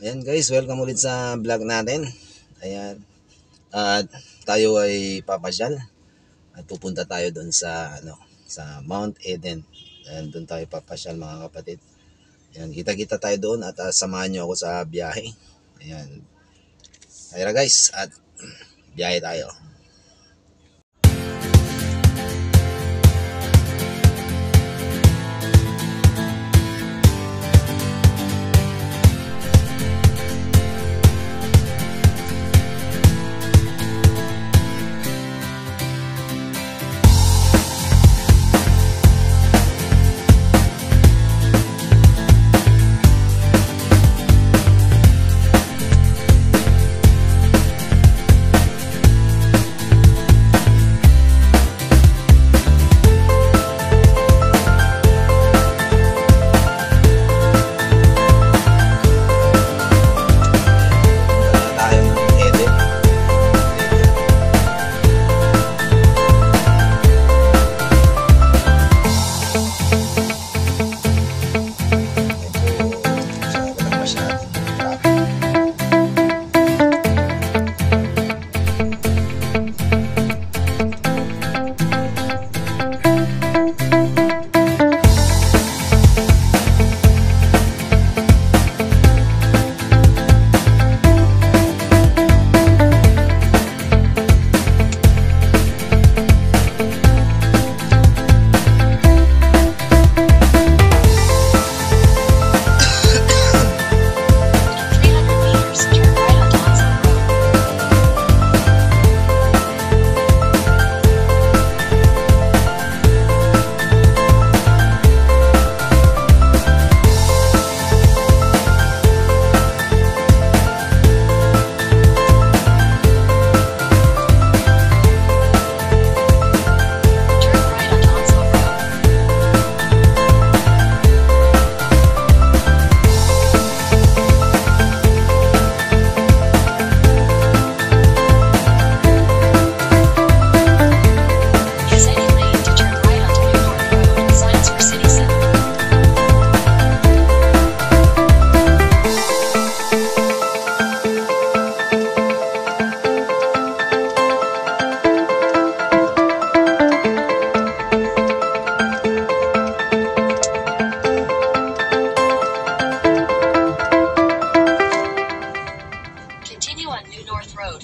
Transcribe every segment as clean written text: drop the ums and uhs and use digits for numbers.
Ayan guys, welcome ulit sa vlog natin. Ayan. At tayo ay papasyal at pupunta tayo doon sa sa Mount Eden. Ayan, doon tayo papasyal mga kapatid. Ayan, kita-kita tayo doon at samahan niyo ako sa biyahe. Ayan. Ayun guys, at biyahe tayo.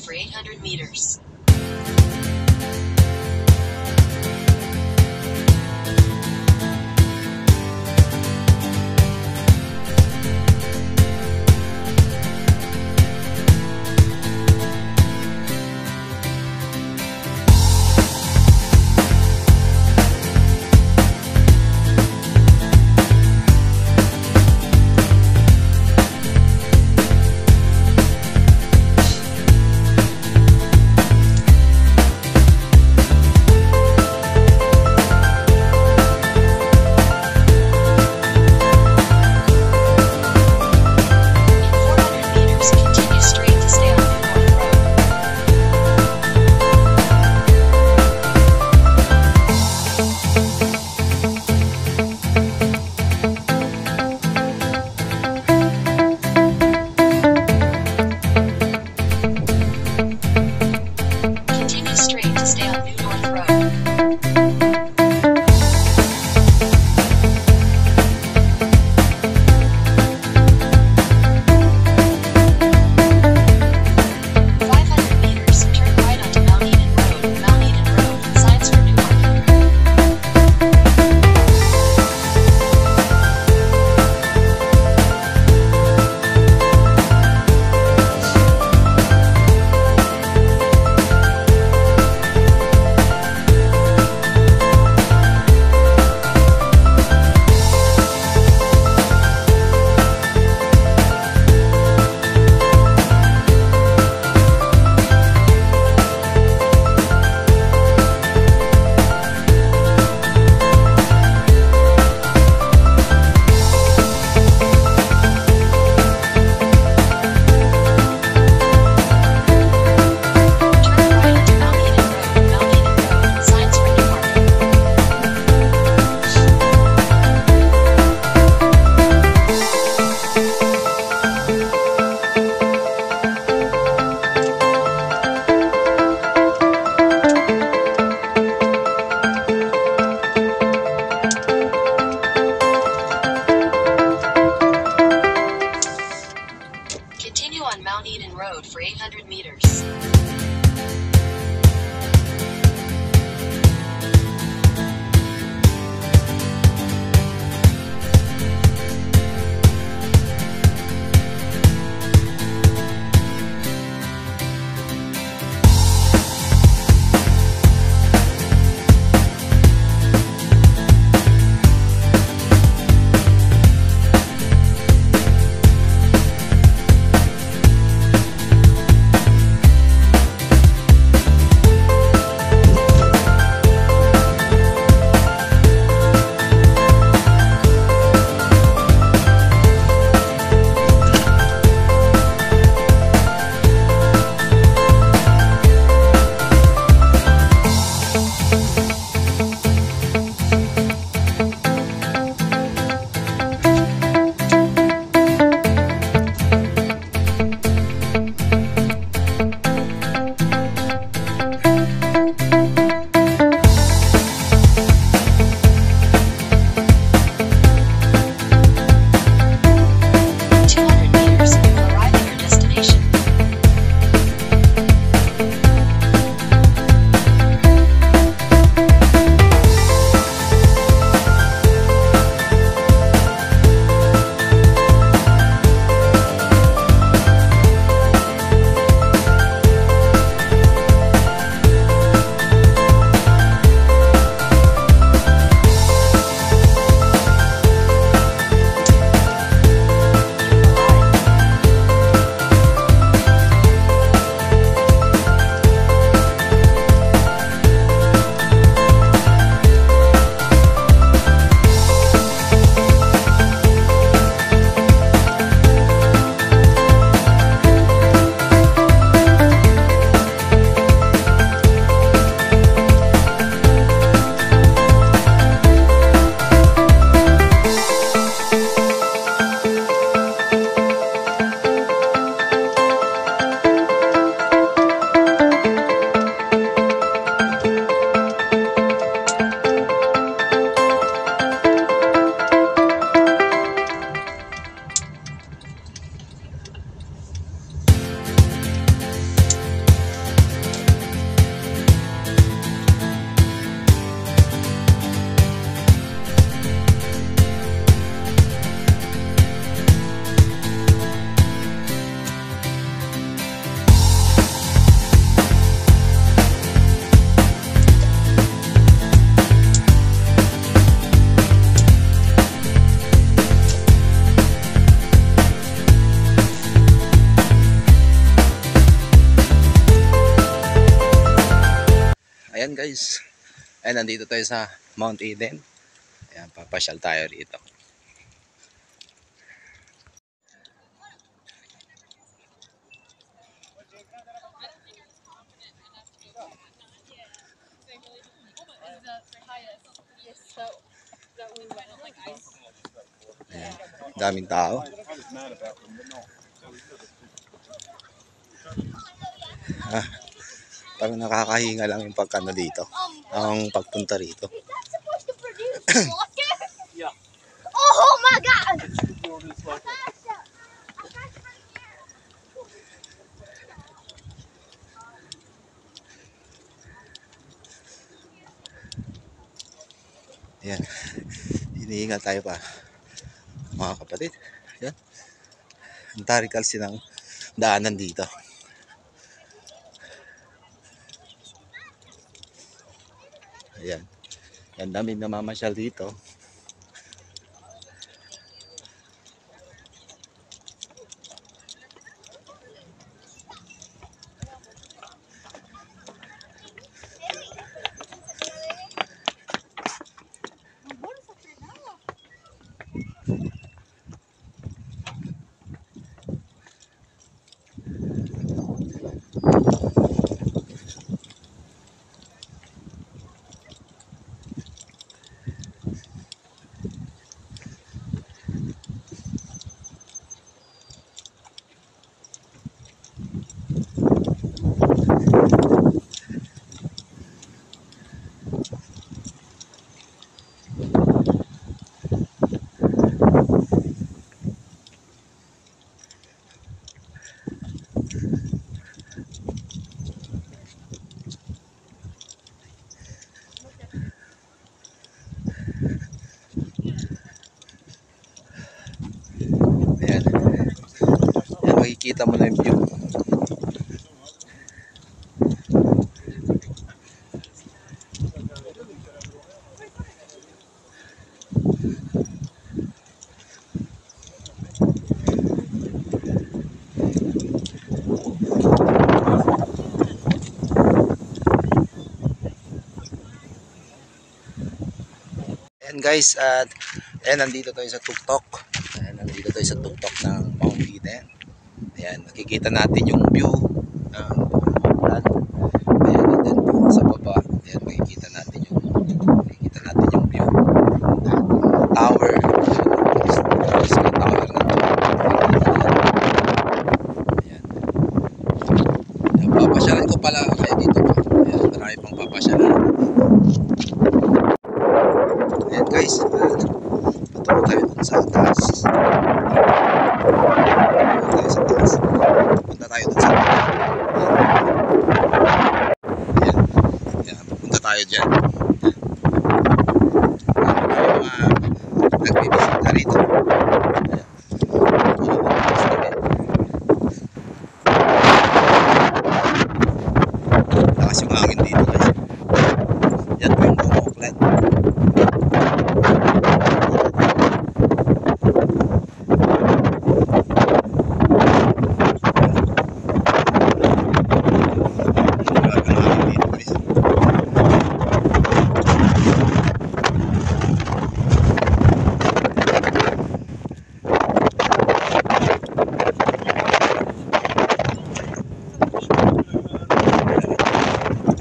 For 800 meters. Ayan guys. Ayan, nandito tayo sa Mount Eden. Ayan, papasyal tayo rito. Ayan, daming tao. Parang nakakahinga lang yung pagkano dito. Ang pagpunta rito. Oh my god! Ayan. Hinihinga tayo pa. Mga kapatid. Ayan. Ang tarikal sinang daanan dito. Ayan. Ang daming namamasyal dito. Ayan. Ayan, makikita mo na yung view. Ayan guys, at ayan, nandito tayo sa tuktok. Ayan, nandito tayo sa tuktok ng Mount Eden. Ayan, nakikita natin yung view ng ulan. Ayan, and then po sa baba, ayan, makikita natin yung view. Tower. Is yung tower na to. Ayan. Ayan, papasyalan ko pala kayo dito pa. Ayan, marami pang papasyalan. Ayan guys, patungo tayo dun sa taas. Punta tayo dun sa taas. Ayan. Ayan, punta tayo dyan. Ayan, mga nagbibisita rito. Ayan. Lakas yung hangin dito guys. Yan po yung Bumoklet.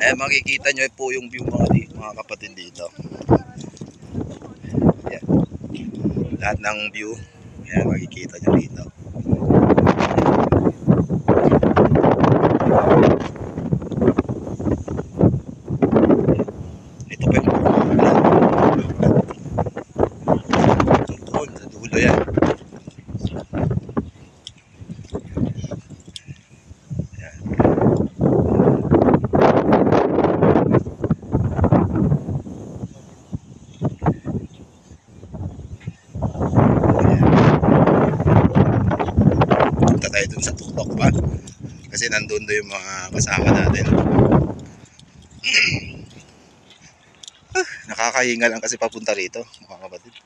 Ayan, makikita nyo po yung view mga kapatid dito. Ayan. Lahat ng view, ayan, makikita nyo dito. Ito pa yung doon, sa dulo yan. Tayo dun sa tuktok pa kasi nandun doon yung mga kasama natin. Nakakahinga lang kasi papunta rito mga kapatid.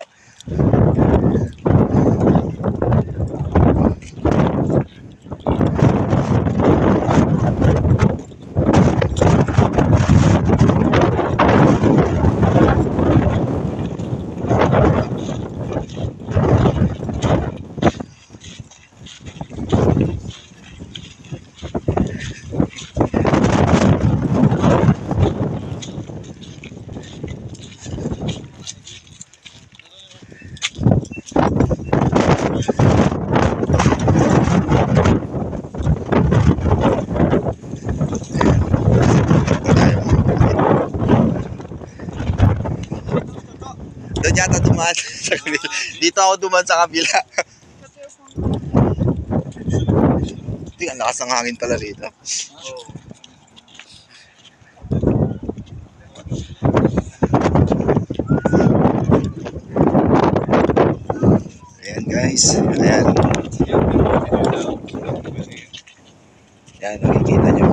Doon yata dumaan sa kabila. Dito ako dumaan sa kabila. Tingnan, ang lakas ng hangin pala rito. Ayan guys, ayan. Ayan, nakikita nyo.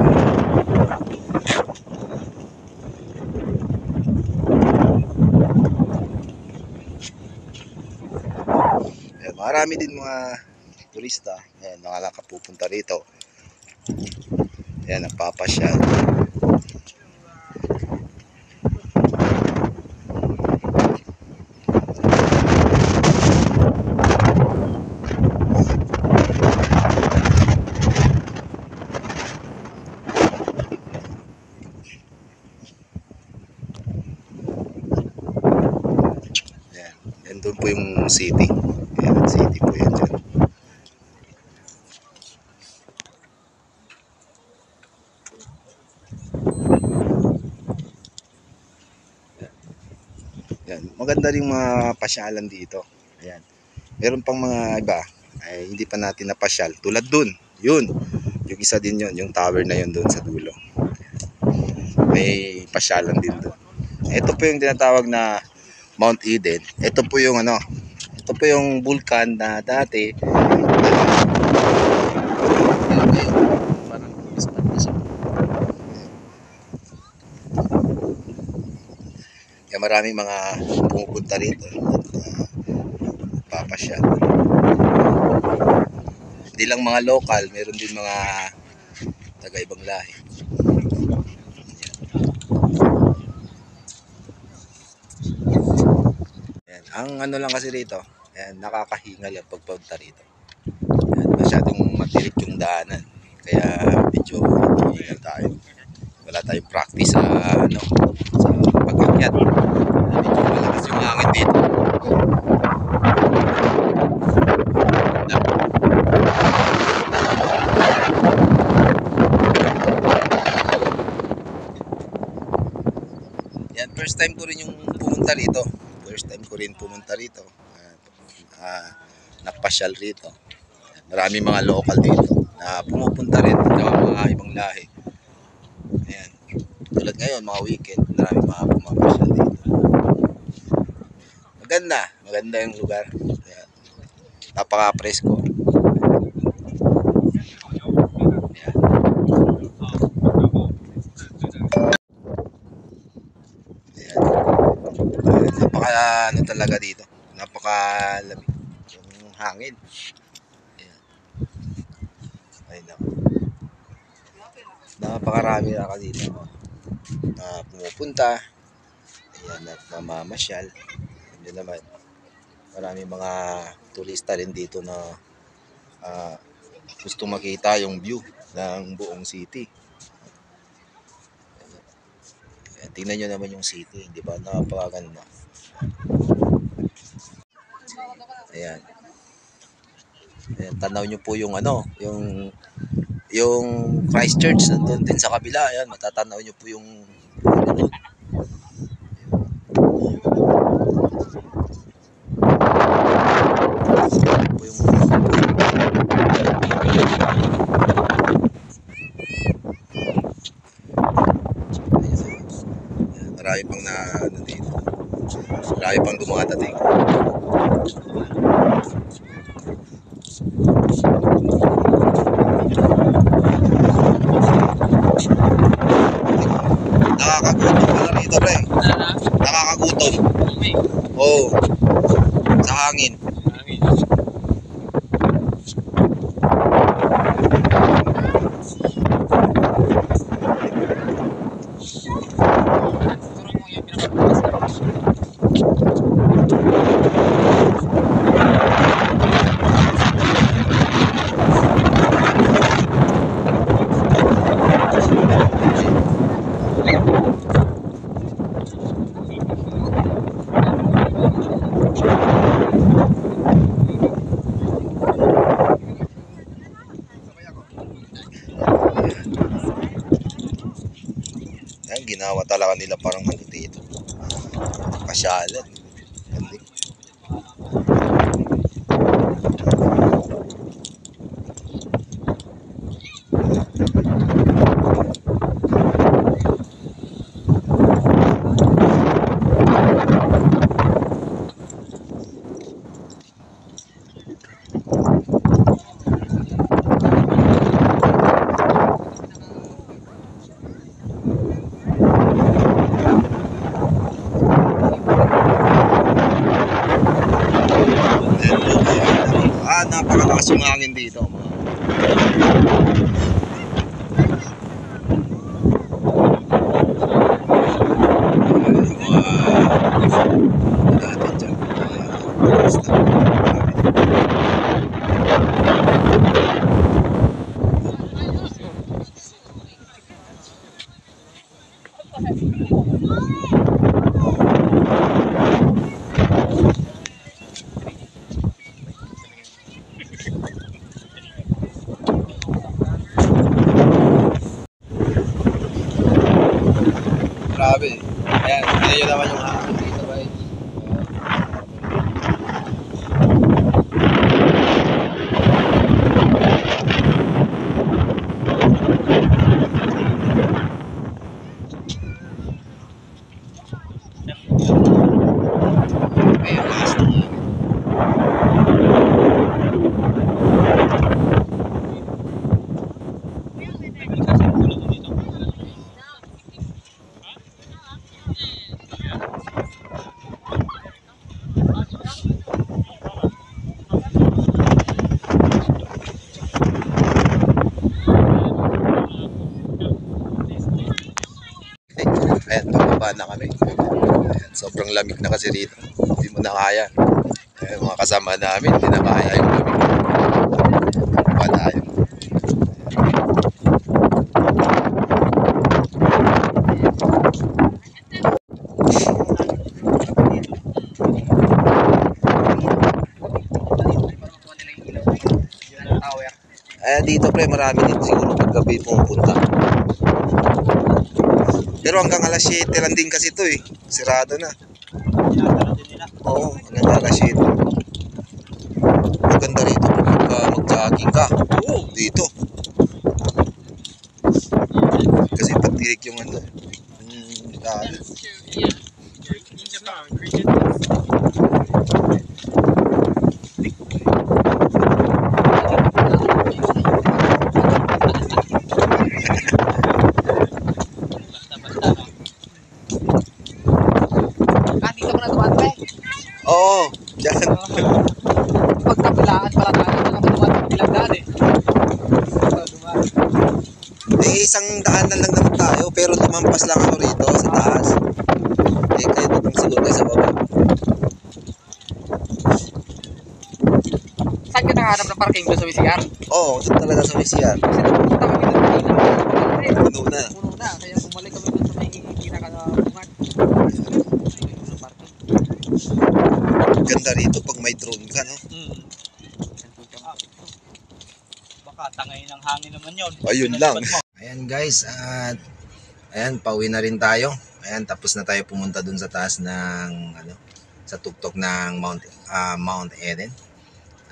Ayan, marami din mga turista. Ayan, nakakapupunta rito. Ayan, nagpapasyal. Ayan, yan doon po yung city. Ayan, city po yan dyan. Yan, maganda rin mga pasyalan dito. Ayan. Meron pang mga iba ay hindi pa natin napasyal. Tulad dun, yun. Yung isa din yun, yung tower na yun dun sa dulo. May pasyalan din dun. Ito po yung tinatawag na Mount Eden. Ito po yung ano, ito po yung vulkan na dati kaya maraming mga pumupunta rito at papasyal. Hindi lang mga local, meron din mga taga-ibang lahi. Ayan. Ang ano lang kasi rito, ayan, nakakahingal ang pagpunta rito. Ayan, masyadong matirik yung daanan. Kaya medyo hingal tayo. Wala tayong practice sa ano, sa pag-akyat. Medyo malakas yung hangin dito. Yan, first time ko rin yung pumunta rito. First time ko rin pumunta rito. Napasyal rito. Maraming mga local dito na pumupunta rin ng mga ibang lahi. Ayan. Tulad ngayon, mga weekend, maraming mga pumapasyal dito. Maganda yung lugar. Ayan. Napaka-presko. Ayan. Ayan. Napaka ano talaga dito. Napaka-lamig yung hangin. Ayan. Ayun na. Napakarami na ka dito na pumupunta. Ayan, at namamasyal. Hindi naman. Maraming mga turista rin dito na gusto makita yung view ng buong city. Ayan, tingnan nyo naman yung city, di ba? Napakaganda. Ayan. Ayan, tanaw nyo po yung ano, yung Christchurch nandun din sa kabila. Ayan, matatanaw nyo po yung ano, po yung marami pang na ano dito. Marami pang dumadating. Nakakagutom pala rito, pre. Nakakagutom. Oo. Sa hangin. Ayan, ginawa talaga nila parang ano dito. Pasyalan. malakas yung hangin dito. Natin dyan. Grabe. Ayan, tingnan nyo naman yung hangin dito, guys. Ayan, lakas ng hangin. Ayan, pababa na kami. Ayan, sobrang lamig na kasi rito. Hindi mo na kaya. Ayan, mga kasama namin, hindi na kaya yung lamig. Pababa tayo. Ayan, dito pre, marami din siguro paggabi pumupunta. Pero hanggang alas 7 lang din kasi ito eh. Sirado na. Oo, hanggang alas 7. Maganda rito pag mag-jogging ka. Oo, dito. Kasi patirik yung ano. Dahil. Dito ko na dumaan pre. Oo, dyan. Pagkabilaan pala tayo. Ito naman dumaan sa bilang daan eh. Eh, isang daanan lang naman tayo. Pero lumampas lang ako rito sa taas. Eh, kayo doon siguro kayo sa baba. Saan ka nakahanap ng parking doon sa WCR? Oo, doon talaga sa WCR. Kasi napunta kami doon kanina. Puno na. Puno na. Kaya bumalik kami doon sa may pinaka-bungan. Ganda rito pag may drone ka, no? Baka tangay ng hangin naman yun. Ayun lang. Ayan guys, at ayan, pauwi na rin tayo. Ayan, tapos na tayo pumunta dun sa taas ng ano, sa tuktok ng Mount Eden.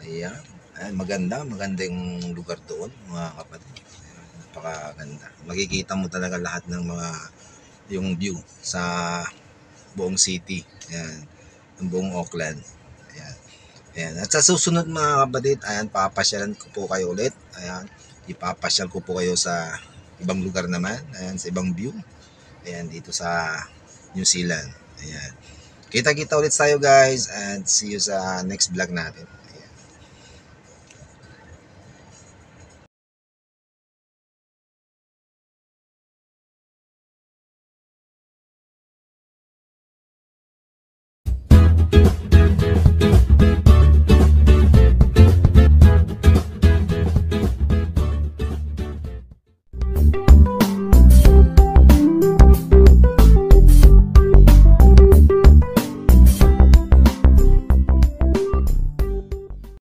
Ayan, ayan, maganda yung lugar doon, mga kapatid. Ayan, napakaganda. Makikita mo talaga lahat ng mga yung view sa buong city. Ayan, ng buong Auckland. Ayan. Ayan. At sa susunod mga kapatid, ayan, papasyalan ko po kayo ulit. Ayan, ipapasyal ko po kayo sa ibang lugar naman. Ayan, sa ibang view. Ayan, dito sa New Zealand. Ayan. Kita-kita ulit tayo guys and see you sa next vlog natin.